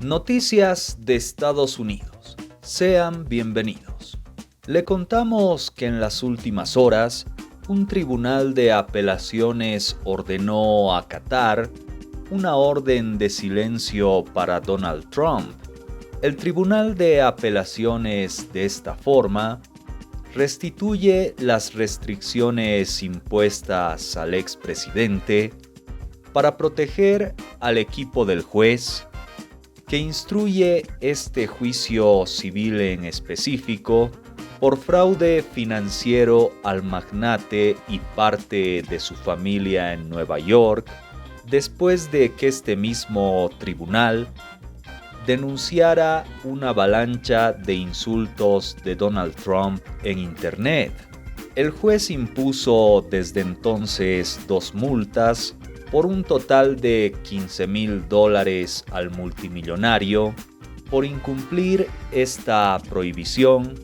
Noticias de Estados Unidos. Sean bienvenidos. Le contamos que en las últimas horas, un tribunal de apelaciones ordenó acatar una orden de silencio para Donald Trump. El tribunal de apelaciones, de esta forma, restituye las restricciones impuestas al expresidente para proteger al equipo del juez que instruye este juicio civil en específico por fraude financiero al magnate y parte de su familia en Nueva York, después de que este mismo tribunal denunciara una avalancha de insultos de Donald Trump en Internet. El juez impuso desde entonces 2 multas por un total de $15,000 al multimillonario por incumplir esta prohibición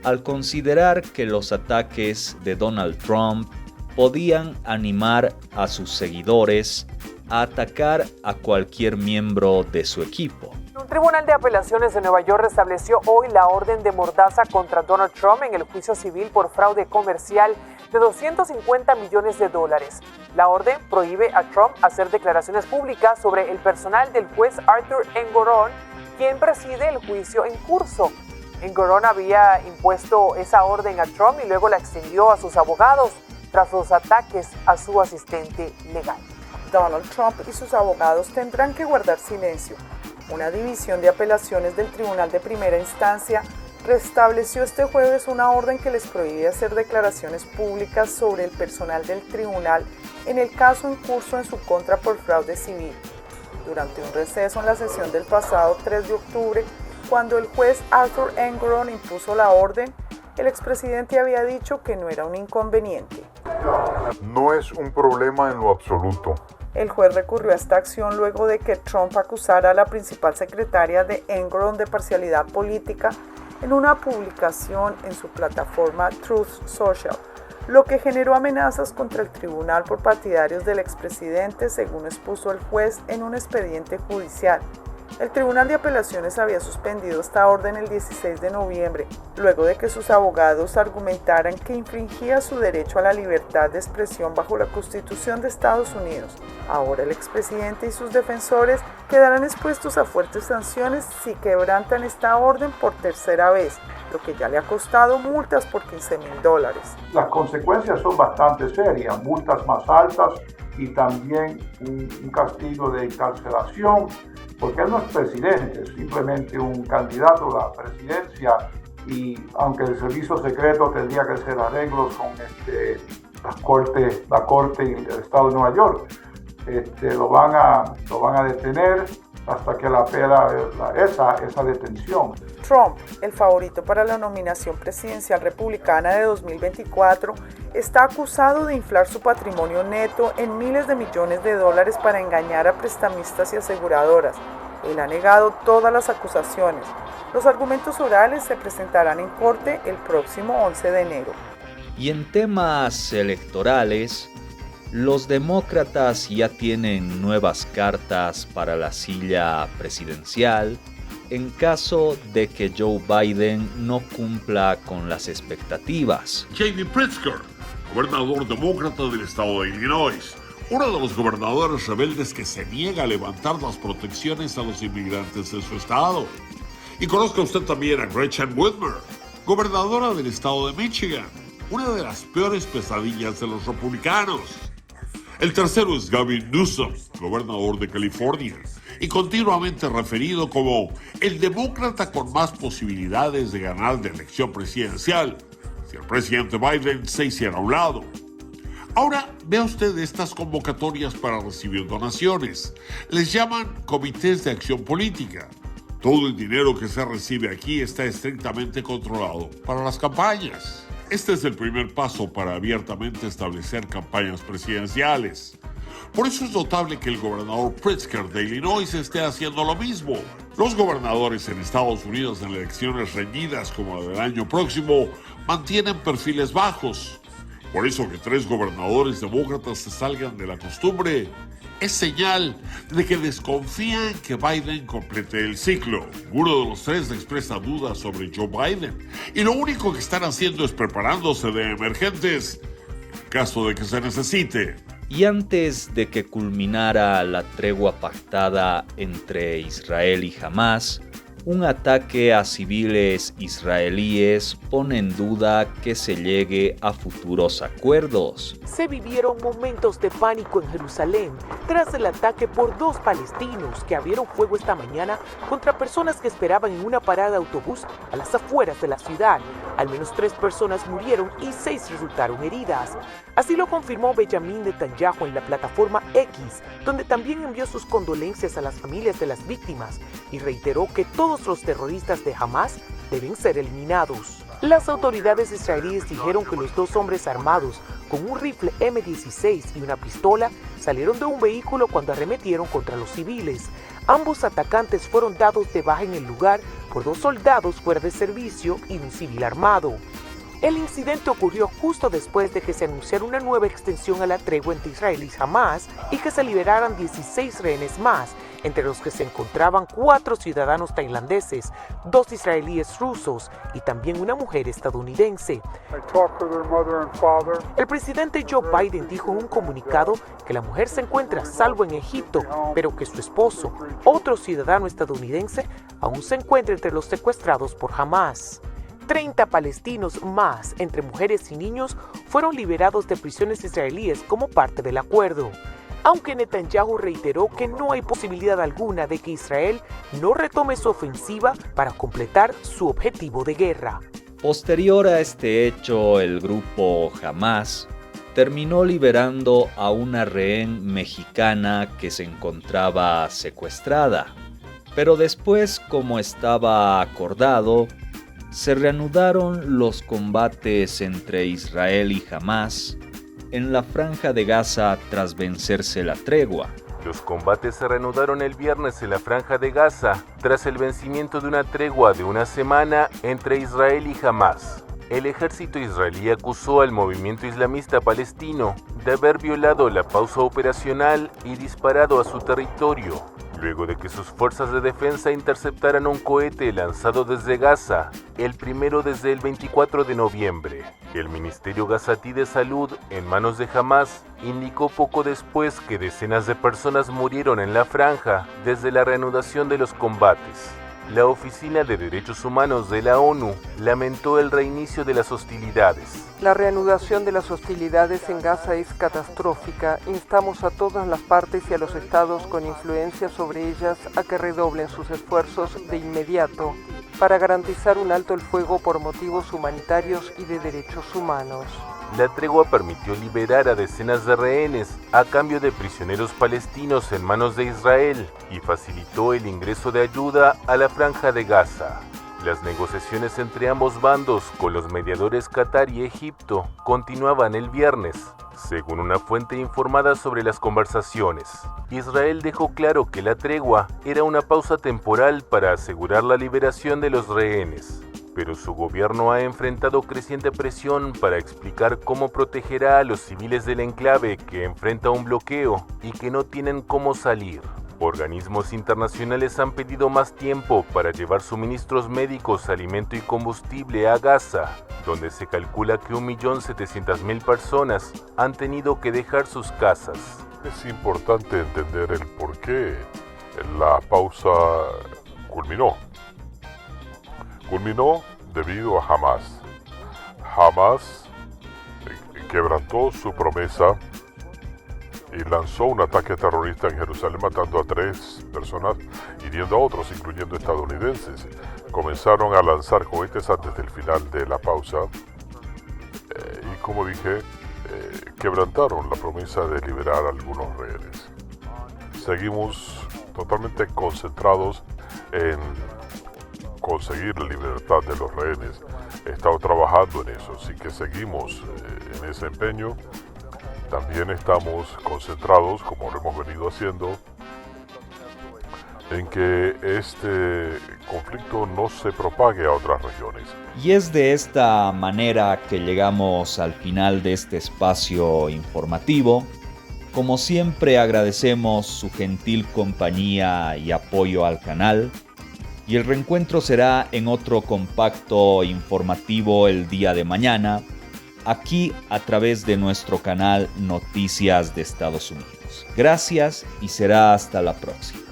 al considerar que los ataques de Donald Trump podían animar a sus seguidores a atacar a cualquier miembro de su equipo. Un tribunal de apelaciones de Nueva York restableció hoy la orden de mordaza contra Donald Trump en el juicio civil por fraude comercial de $250 millones. La orden prohíbe a Trump hacer declaraciones públicas sobre el personal del juez Arthur Engoron, quien preside el juicio en curso. Engoron había impuesto esa orden a Trump y luego la extendió a sus abogados tras los ataques a su asistente legal. Donald Trump y sus abogados tendrán que guardar silencio. Una división de apelaciones del Tribunal de Primera Instancia restableció este jueves una orden que les prohíbe hacer declaraciones públicas sobre el personal del tribunal en el caso en curso en su contra por fraude civil. Durante un receso en la sesión del pasado 3 de octubre, cuando el juez Arthur Engoron impuso la orden, el expresidente había dicho que no era un inconveniente. No es un problema en lo absoluto. El juez recurrió a esta acción luego de que Trump acusara a la principal secretaria de Engoron de parcialidad política en una publicación en su plataforma Truth Social, lo que generó amenazas contra el tribunal por partidarios del expresidente, según expuso el juez en un expediente judicial. El Tribunal de Apelaciones había suspendido esta orden el 16 de noviembre, luego de que sus abogados argumentaran que infringía su derecho a la libertad de expresión bajo la Constitución de Estados Unidos. Ahora el expresidente y sus defensores quedarán expuestos a fuertes sanciones si quebrantan esta orden por tercera vez, lo que ya le ha costado multas por $15,000. Las consecuencias son bastante serias, multas más altas y también un castigo de encarcelación, porque él no es presidente, es simplemente un candidato a la presidencia y aunque el servicio secreto tendría que hacer arreglos con la corte y el estado de Nueva York, lo van a detener hasta que la apela esa detención. Trump, el favorito para la nominación presidencial republicana de 2024, está acusado de inflar su patrimonio neto en miles de millones de dólares para engañar a prestamistas y aseguradoras. Él ha negado todas las acusaciones. Los argumentos orales se presentarán en corte el próximo 11 de enero. Y en temas electorales, los demócratas ya tienen nuevas cartas para la silla presidencial en caso de que Joe Biden no cumpla con las expectativas. J.B. Pritzker, gobernador demócrata del estado de Illinois, uno de los gobernadores rebeldes que se niega a levantar las protecciones a los inmigrantes de su estado. Y conozca usted también a Gretchen Whitmer, gobernadora del estado de Michigan, una de las peores pesadillas de los republicanos. El tercero es Gavin Newsom, gobernador de California, y continuamente referido como el demócrata con más posibilidades de ganar la elección presidencial si el presidente Biden se hiciera a un lado. Ahora vea usted estas convocatorias para recibir donaciones. Les llaman comités de acción política. Todo el dinero que se recibe aquí está estrictamente controlado para las campañas. Este es el primer paso para abiertamente establecer campañas presidenciales. Por eso es notable que el gobernador Pritzker de Illinois esté haciendo lo mismo. Los gobernadores en Estados Unidos en elecciones reñidas como la del año próximo mantienen perfiles bajos. Por eso que 3 gobernadores demócratas se salgan de la costumbre es señal de que desconfían que Biden complete el ciclo. Uno de los tres expresa dudas sobre Joe Biden y lo único que están haciendo es preparándose de emergentes en caso de que se necesite. Y antes de que culminara la tregua pactada entre Israel y Hamás, un ataque a civiles israelíes pone en duda que se llegue a futuros acuerdos. Se vivieron momentos de pánico en Jerusalén tras el ataque por 2 palestinos que abrieron fuego esta mañana contra personas que esperaban en una parada de autobús a las afueras de la ciudad. Al menos 3 personas murieron y 6 resultaron heridas. Así lo confirmó Benjamin Netanyahu en la plataforma X, donde también envió sus condolencias a las familias de las víctimas y reiteró que todos los terroristas de Hamás deben ser eliminados. Las autoridades israelíes dijeron que los 2 hombres armados con un rifle M16 y una pistola salieron de un vehículo cuando arremetieron contra los civiles. Ambos atacantes fueron dados de baja en el lugar por 2 soldados fuera de servicio y un civil armado. El incidente ocurrió justo después de que se anunciara una nueva extensión a la tregua entre Israel y Hamás y que se liberaran 16 rehenes más, entre los que se encontraban 4 ciudadanos tailandeses, 2 israelíes rusos y también una mujer estadounidense. El presidente Joe Biden dijo en un comunicado que la mujer se encuentra a salvo en Egipto, pero que su esposo, otro ciudadano estadounidense, aún se encuentra entre los secuestrados por Hamás. 30 palestinos más, entre mujeres y niños, fueron liberados de prisiones israelíes como parte del acuerdo. Aunque Netanyahu reiteró que no hay posibilidad alguna de que Israel no retome su ofensiva para completar su objetivo de guerra. Posterior a este hecho, el grupo Hamás terminó liberando a una rehén mexicana que se encontraba secuestrada. Pero después, como estaba acordado, se reanudaron los combates entre Israel y Hamás en la Franja de Gaza tras vencerse la tregua. Los combates se reanudaron el viernes en la Franja de Gaza tras el vencimiento de una tregua de una semana entre Israel y Hamás. El ejército israelí acusó al movimiento islamista palestino de haber violado la pausa operacional y disparado a su territorio, luego de que sus fuerzas de defensa interceptaran un cohete lanzado desde Gaza, el primero desde el 24 de noviembre. El Ministerio Gazatí de Salud, en manos de Hamás, indicó poco después que decenas de personas murieron en la franja desde la reanudación de los combates. La Oficina de Derechos Humanos de la ONU lamentó el reinicio de las hostilidades. La reanudación de las hostilidades en Gaza es catastrófica. Instamos a todas las partes y a los estados con influencia sobre ellas a que redoblen sus esfuerzos de inmediato para garantizar un alto el fuego por motivos humanitarios y de derechos humanos. La tregua permitió liberar a decenas de rehenes a cambio de prisioneros palestinos en manos de Israel y facilitó el ingreso de ayuda a la Franja de Gaza. Las negociaciones entre ambos bandos con los mediadores Qatar y Egipto continuaban el viernes, según una fuente informada sobre las conversaciones. Israel dejó claro que la tregua era una pausa temporal para asegurar la liberación de los rehenes, pero su gobierno ha enfrentado creciente presión para explicar cómo protegerá a los civiles del enclave que enfrenta un bloqueo y que no tienen cómo salir. Organismos internacionales han pedido más tiempo para llevar suministros médicos, alimento y combustible a Gaza, donde se calcula que 1.700.000 personas han tenido que dejar sus casas. Es importante entender el por qué la pausa culminó. Culminó debido a Hamás. Hamás quebrantó su promesa y lanzó un ataque terrorista en Jerusalén, matando a 3 personas, hiriendo a otros, incluyendo estadounidenses. Comenzaron a lanzar cohetes antes del final de la pausa y, como dije, quebrantaron la promesa de liberar a algunos rehenes. Seguimos totalmente concentrados en conseguir la libertad de los rehenes. He estado trabajando en eso, así que seguimos en ese empeño. También estamos concentrados, como lo hemos venido haciendo, en que este conflicto no se propague a otras regiones. Y es de esta manera que llegamos al final de este espacio informativo. Como siempre agradecemos su gentil compañía y apoyo al canal, y el reencuentro será en otro compacto informativo el día de mañana, aquí a través de nuestro canal Noticias de Estados Unidos. Gracias y será hasta la próxima.